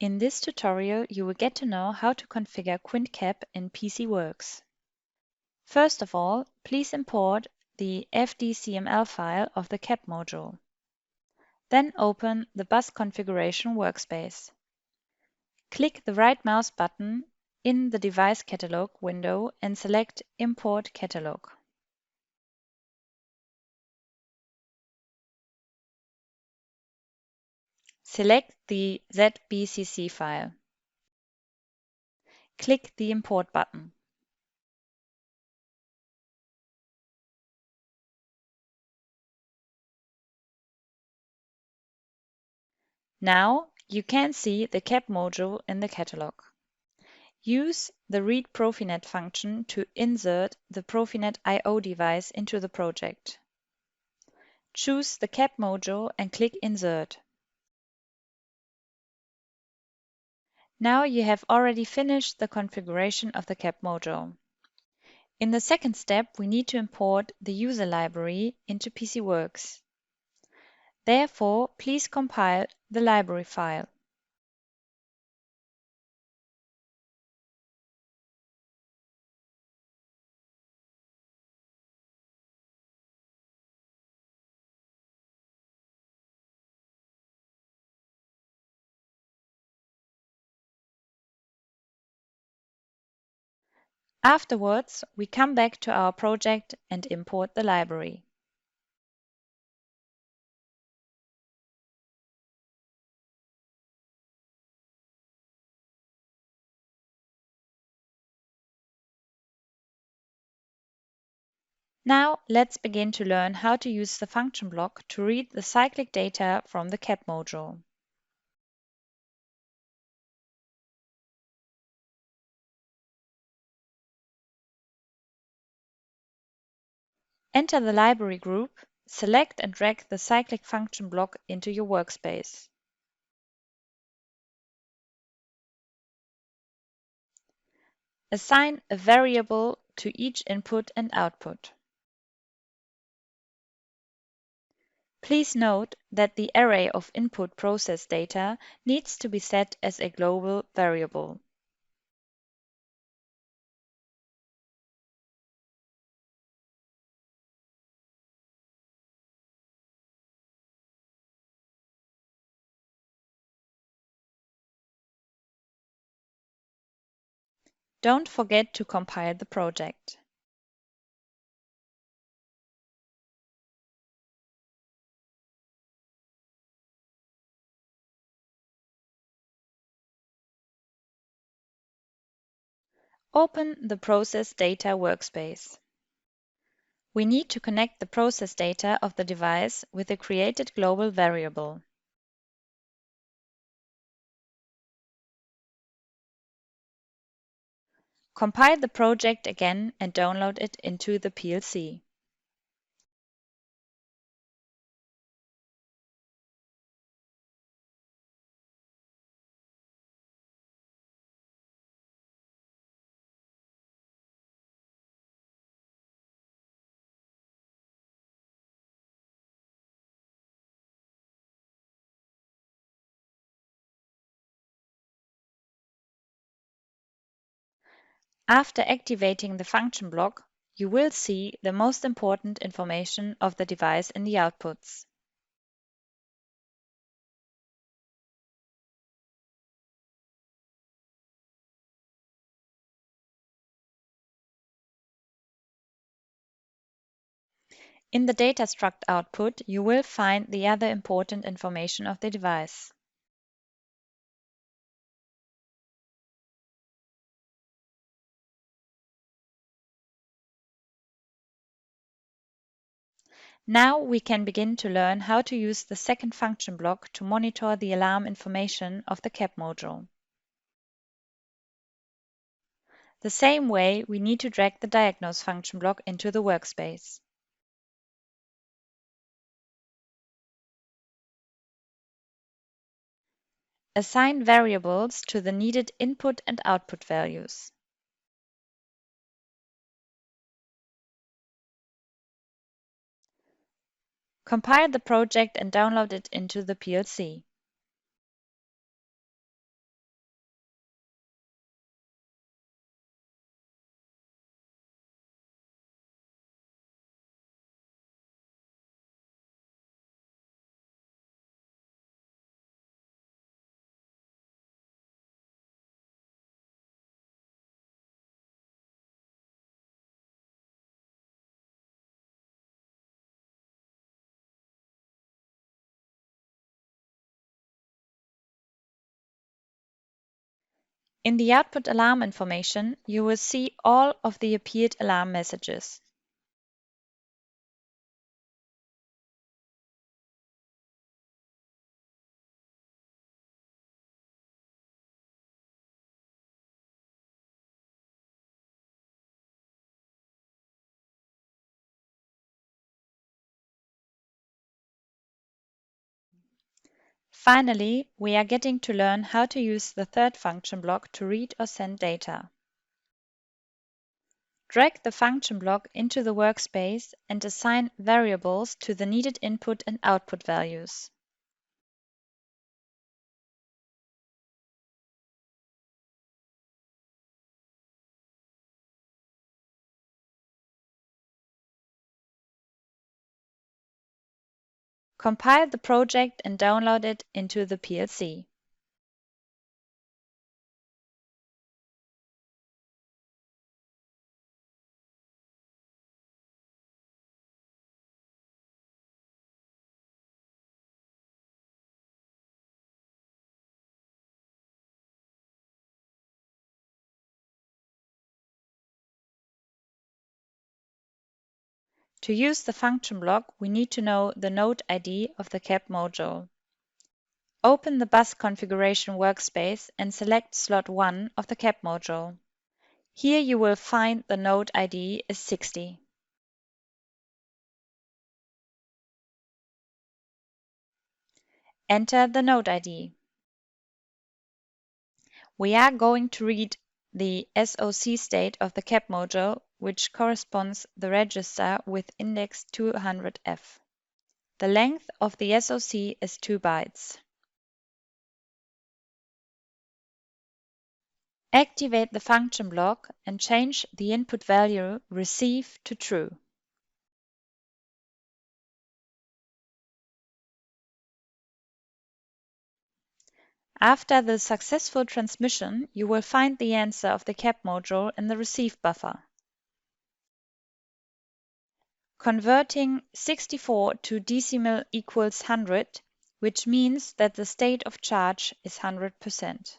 In this tutorial, you will get to know how to configure QUINT CAP in PC WORX. First of all, please import the fdcml file of the CAP module. Then open the bus configuration workspace. Click the right mouse button in the device catalog window and select Import Catalog. Select the ZBCC file. Click the Import button. Now you can see the CAP module in the catalog. Use the Read Profinet function to insert the Profinet I/O device into the project. Choose the CAP module and click Insert. Now you have already finished the configuration of the CAP module. In the second step, we need to import the user library into PC WORX. Therefore, please compile the library file. Afterwards, we come back to our project and import the library. Now let's begin to learn how to use the function block to read the cyclic data from the CAP module. Enter the library group, select and drag the cyclic function block into your workspace. Assign a variable to each input and output. Please note that the array of input process data needs to be set as a global variable. Don't forget to compile the project. Open the Process Data workspace. We need to connect the process data of the device with the created global variable. Compile the project again and download it into the PLC. After activating the function block, you will see the most important information of the device in the outputs. In the data struct output, you will find the other important information of the device. Now we can begin to learn how to use the second function block to monitor the alarm information of the CAP module. The same way, we need to drag the diagnose function block into the workspace. Assign variables to the needed input and output values. Compile the project and download it into the PLC. In the output alarm information, you will see all of the appeared alarm messages. Finally, we are getting to learn how to use the third function block to read or send data. Drag the function block into the workspace and assign variables to the needed input and output values. Compile the project and download it into the PLC. To use the function block, we need to know the node ID of the CAP module. Open the bus configuration workspace and select slot 1 of the CAP module. Here you will find the node ID is 60. Enter the node ID. We are going to read the SOC state of the CAP module, which corresponds the register with index 200F. The length of the SOC is 2 bytes. Activate the function block and change the input value receive to true. After the successful transmission, you will find the answer of the CAP module in the receive buffer. Converting 64 to decimal equals 100, which means that the state of charge is 100%.